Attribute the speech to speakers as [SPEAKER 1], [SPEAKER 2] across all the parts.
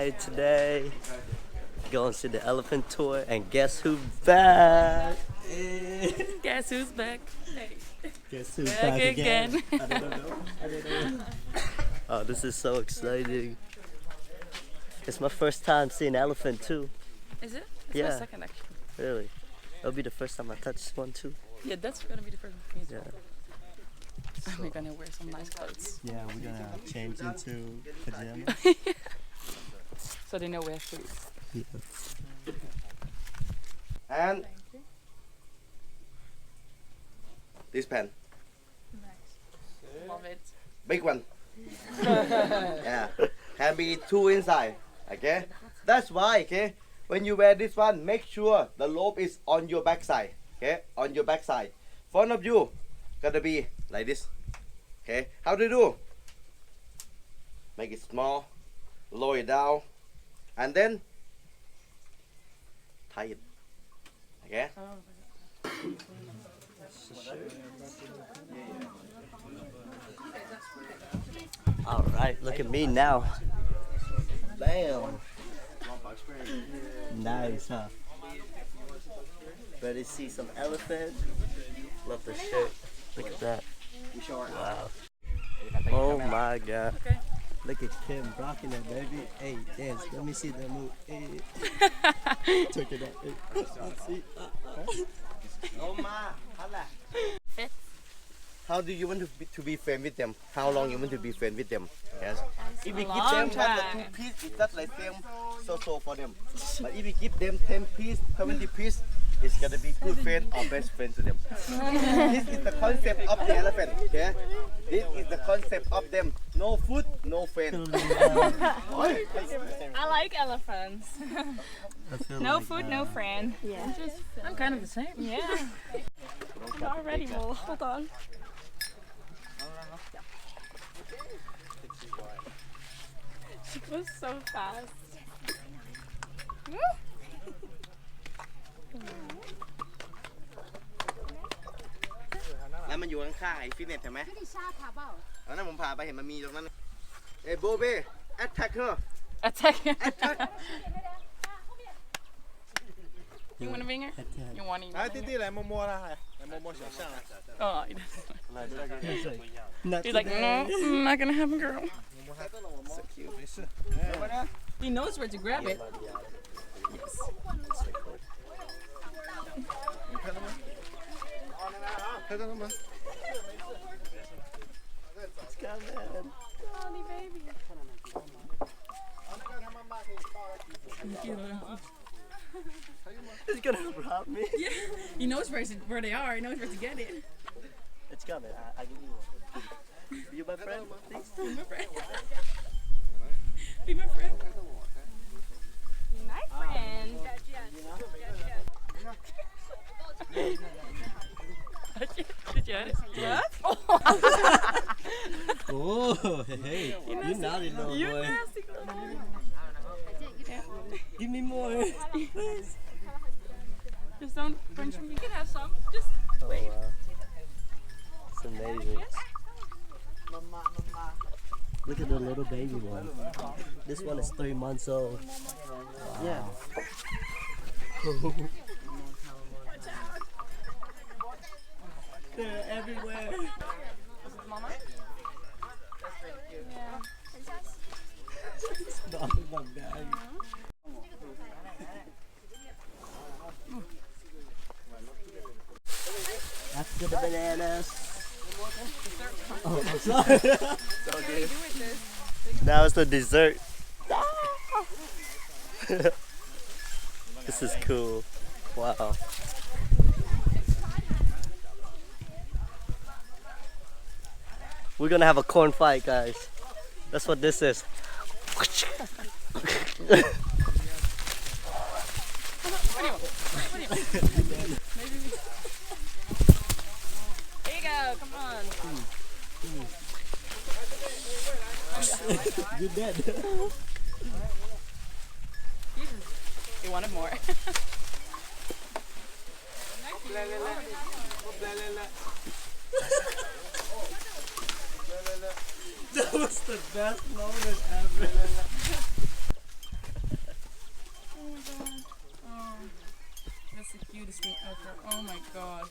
[SPEAKER 1] Chiangmai today. Going to the elephant tour, and guess who's back?
[SPEAKER 2] Guess who's back? Hey.
[SPEAKER 1] Guess who's
[SPEAKER 2] Back again.
[SPEAKER 1] I don't know. Oh, this is so exciting. It's my first time seeing elephant too.
[SPEAKER 2] Is it? It's
[SPEAKER 1] Yeah.
[SPEAKER 2] my second actually.
[SPEAKER 1] Really? It'll be the first time I touch one too.
[SPEAKER 2] Yeah, that's gonna be the first one for me.
[SPEAKER 1] Yeah.
[SPEAKER 2] We're gonna wear some nice clothes.
[SPEAKER 1] Yeah, we're gonna change into pajamas.
[SPEAKER 2] So they know we have food.
[SPEAKER 1] Yeah.
[SPEAKER 3] And this pen,
[SPEAKER 2] Love it.
[SPEAKER 3] big one. Yeah, can be two inside. Okay, that's why. Okay, when you wear this one, make sure the rope is on your backside. Okay, on your backside. Front of you gotta be like this. Okay, how to do? Make it small, lower it down, and then tie it. Okay.
[SPEAKER 1] All right, look at me now. Bam. Nice, huh? Ready to see some elephant? Love the shirt. Look at that. Wow. Oh my God.
[SPEAKER 2] Okay.
[SPEAKER 1] Look at Kim rocking it, baby. Hey, dance. Let me see that move. Hey. Check it out. Hey. Let's see.
[SPEAKER 2] Fit.
[SPEAKER 3] How do you want to be friend with them? How long you want to be friend with them? Yes. If we give
[SPEAKER 2] long
[SPEAKER 3] them one or
[SPEAKER 2] time.
[SPEAKER 3] 2 piece, it's not like same so for them. But if we give them 10 piece, 20 piece, it's gonna be good friend or best friend to them. This is the concept of the elephant. Yeah. This is the concept of them. No food, no friend.
[SPEAKER 4] I like elephants. No food, no friend.
[SPEAKER 2] Yeah. I'm kind of the same.
[SPEAKER 4] Yeah. I'm already full. Hold on. She goes so fast.
[SPEAKER 3] แล้วมันอยู่ข้างๆไอ้ฟิตเนสเห็นไหมแล้วนั่นผมพาไปเห็นมันมีตรงนั้นเอ้โบเบ้ attack her
[SPEAKER 2] Attack.
[SPEAKER 3] attack
[SPEAKER 2] You want a finger? You want it?
[SPEAKER 5] 来，弟弟来摸摸啦，来摸摸小象啦。
[SPEAKER 2] Oh, he doesn't.
[SPEAKER 1] Not
[SPEAKER 2] He's like, no,
[SPEAKER 1] today.
[SPEAKER 2] I'm not gonna have a girl.
[SPEAKER 5] 没事。
[SPEAKER 2] He knows where to grab it. Yes.
[SPEAKER 5] 你看到吗？看到了吗？
[SPEAKER 1] It's gonna rob me.
[SPEAKER 2] Yeah. He knows where they are. He knows where to get it.
[SPEAKER 1] It's coming. I give you one. You my friend, please?
[SPEAKER 2] Be my friend. Be my friend.
[SPEAKER 4] My friend.
[SPEAKER 2] Did you have it?
[SPEAKER 4] What?
[SPEAKER 1] Oh, hey. You naughty little
[SPEAKER 2] You
[SPEAKER 1] boy.
[SPEAKER 2] nasty little boy.
[SPEAKER 1] Give me more.
[SPEAKER 2] Just don't punch him. You can have some. Just
[SPEAKER 1] Oh,
[SPEAKER 2] wait.
[SPEAKER 1] wow. It's amazing. Look at the little baby one. This one is 3 months old. Wow. Yeah. They're everywhere.
[SPEAKER 2] Mama?
[SPEAKER 1] It's not in my bag. After the bananas. Oh, I'm sorry. Now it's the dessert. This is cool. Wow. We're gonna have a corn fight, guys. That's what this is.
[SPEAKER 2] Here you go. Come on.
[SPEAKER 1] You're dead.
[SPEAKER 2] You wanted more.
[SPEAKER 1] That was the best moment ever.
[SPEAKER 2] Oh, that's the cutest thing ever. Oh my god.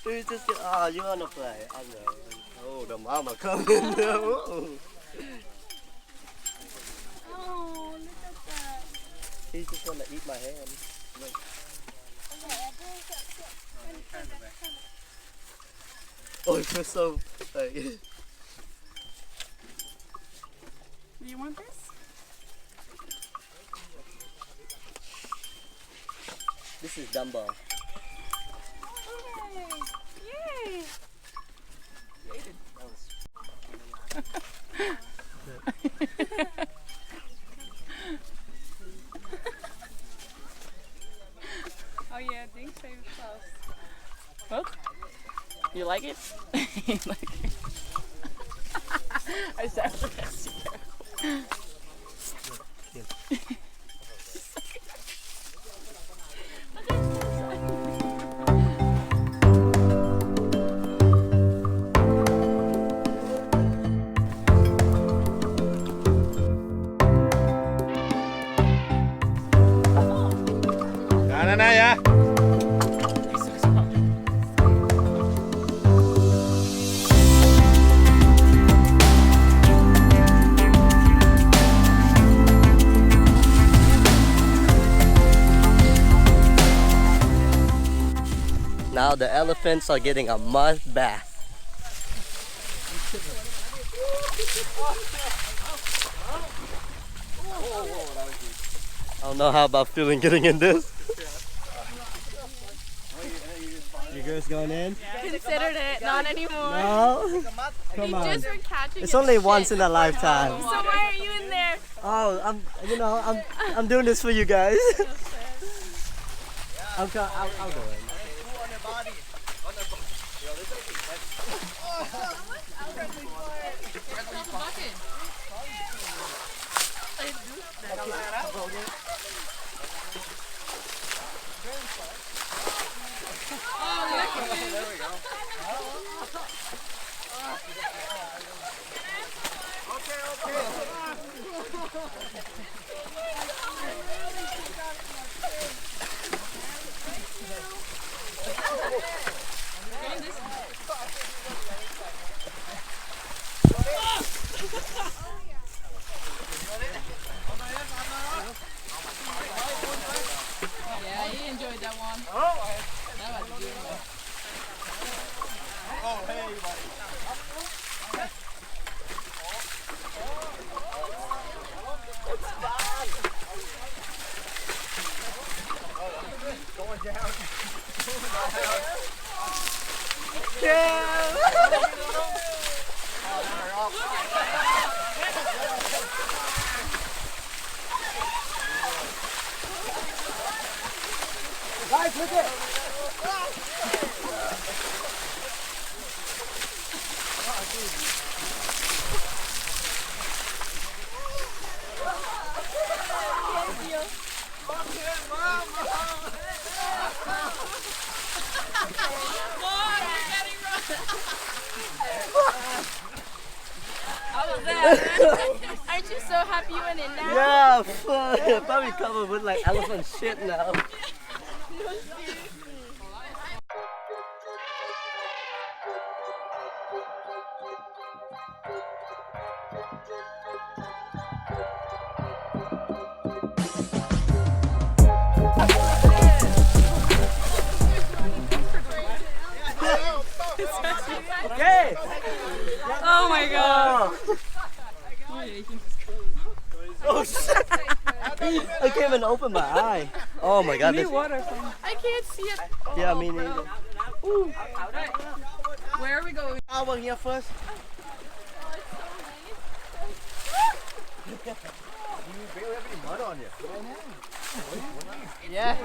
[SPEAKER 1] You just get, oh, you wanna play? I know. Oh, the mama coming. Oh,
[SPEAKER 4] Oh, look at that.
[SPEAKER 1] he's just gonna eat my hand. Look. Oh, it feels so like.
[SPEAKER 2] Do you want this?
[SPEAKER 1] This is Dumbo.
[SPEAKER 4] Yay! Oh yeah, thanks for your clothes.
[SPEAKER 2] Well, you like it? You like it? I sound like a scared.
[SPEAKER 5] Na ya.
[SPEAKER 2] He's so smart.
[SPEAKER 1] Now the elephants are getting a mud bath. I don't know how about feeling getting in this. You guys going in?
[SPEAKER 4] Considered it, not anymore.
[SPEAKER 1] No? Come
[SPEAKER 4] You
[SPEAKER 1] on.
[SPEAKER 4] just were catching
[SPEAKER 1] It's
[SPEAKER 4] its
[SPEAKER 1] only
[SPEAKER 4] shit.
[SPEAKER 1] once in a lifetime.
[SPEAKER 4] So why are you in there?
[SPEAKER 1] Oh, I'm doing this for you guys. I'll go in.
[SPEAKER 2] Yeah, he enjoyed that one. That was a good one.
[SPEAKER 5] Oh, hey, buddy. Going down.
[SPEAKER 3] Guys, look it.
[SPEAKER 4] How was that? Aren't you so happy you went in now?
[SPEAKER 1] Yeah, fuck. Probably covered with like elephant shit now. Okay.
[SPEAKER 2] Oh my god.
[SPEAKER 1] Oh shit! I can't even open my eye. Oh my god. This,
[SPEAKER 2] Water from.
[SPEAKER 4] I can't see it.
[SPEAKER 1] yeah, me neither.
[SPEAKER 2] Where are we going?
[SPEAKER 3] Over here first.
[SPEAKER 5] You barely have any mud on you.
[SPEAKER 3] Yeah.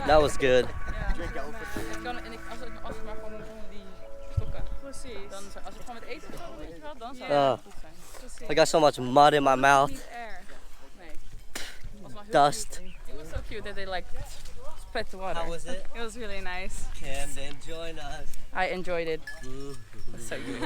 [SPEAKER 1] That was good.
[SPEAKER 2] Ik kan, en ik, als ik maar gewoon zonder die stokken.
[SPEAKER 4] Precies.
[SPEAKER 2] Dan, als we gewoon met eten of zo, weet je wel, dan zou
[SPEAKER 1] Ja.
[SPEAKER 2] het goed zijn.
[SPEAKER 4] Precies.
[SPEAKER 1] I got so much mud in my mouth.
[SPEAKER 4] Niet erg.
[SPEAKER 2] Nee. Was maar heel
[SPEAKER 1] Dust.
[SPEAKER 2] cute. It was so cute that they like split the water.
[SPEAKER 1] How was it?
[SPEAKER 4] It was really nice.
[SPEAKER 1] Can then join us.
[SPEAKER 2] I enjoyed it. That's so good.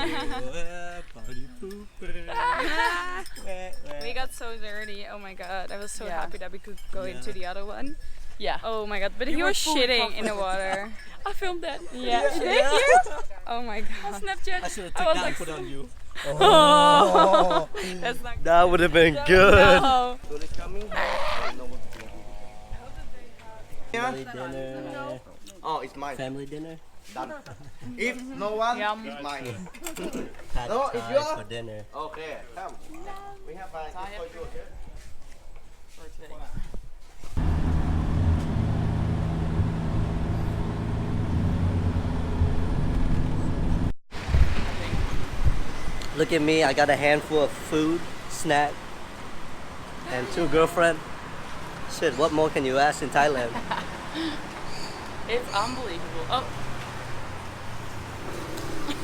[SPEAKER 4] We got so dirty. Oh my god. I was so
[SPEAKER 2] Yeah.
[SPEAKER 4] happy that we could go into the other one.
[SPEAKER 2] Yeah.
[SPEAKER 4] Oh my god. But
[SPEAKER 2] You
[SPEAKER 4] he
[SPEAKER 2] were
[SPEAKER 4] was
[SPEAKER 2] fully
[SPEAKER 4] shitting in the
[SPEAKER 2] covered.
[SPEAKER 4] water.
[SPEAKER 2] I filmed that.
[SPEAKER 4] Yeah. Did you? Oh my god.
[SPEAKER 2] Snapchat.
[SPEAKER 1] I should have
[SPEAKER 4] I
[SPEAKER 1] taken
[SPEAKER 4] was
[SPEAKER 1] that
[SPEAKER 4] like,
[SPEAKER 1] and put on you.
[SPEAKER 4] Oh. That's not
[SPEAKER 1] That would have been good.
[SPEAKER 4] No.
[SPEAKER 3] Tourist coming. I don't know what to do.
[SPEAKER 1] Family dinner.
[SPEAKER 3] Oh, it's mine.
[SPEAKER 1] Family dinner.
[SPEAKER 3] Done. If no one,
[SPEAKER 4] Yum.
[SPEAKER 3] it's mine.
[SPEAKER 1] Pad
[SPEAKER 3] No, if
[SPEAKER 1] Thai
[SPEAKER 3] you are-
[SPEAKER 1] for dinner.
[SPEAKER 3] Okay, come. We have my for you. Okay?
[SPEAKER 2] For today.
[SPEAKER 1] Look at me, I got a handful of food, snack, and 2 girlfriend. Shit, what more can you ask in Thailand?
[SPEAKER 2] It's unbelievable. Oh,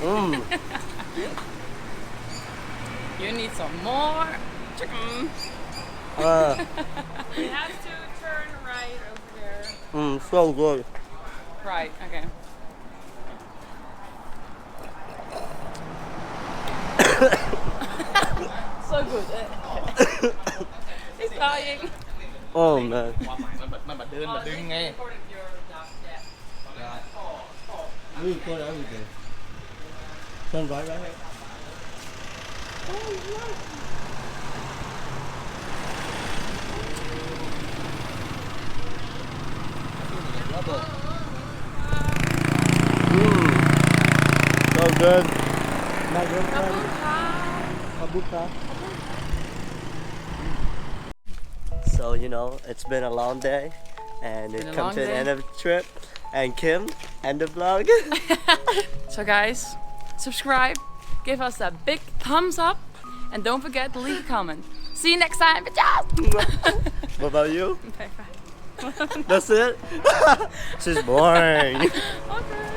[SPEAKER 1] Mm.
[SPEAKER 2] you need some more chicken.
[SPEAKER 4] We have to turn right over there.
[SPEAKER 1] So good.
[SPEAKER 2] Right, okay. So good. He's dying.
[SPEAKER 1] Oh man.
[SPEAKER 5] มันมาเดินมาดึงไง We go there every day. Turn right here.
[SPEAKER 1] So good.
[SPEAKER 5] My girlfriend. Kabuka.
[SPEAKER 1] So, you know, it's been a long day and it
[SPEAKER 2] Been a
[SPEAKER 1] comes
[SPEAKER 2] long
[SPEAKER 1] to the
[SPEAKER 2] day.
[SPEAKER 1] end of the trip. And Kim, end the vlog.
[SPEAKER 2] So guys, subscribe, give us a big thumbs up, and don't forget to leave a comment. See you next time. Bitches!
[SPEAKER 1] What about you?
[SPEAKER 4] Bye bye.
[SPEAKER 1] That's it? She's boring.
[SPEAKER 4] Okay.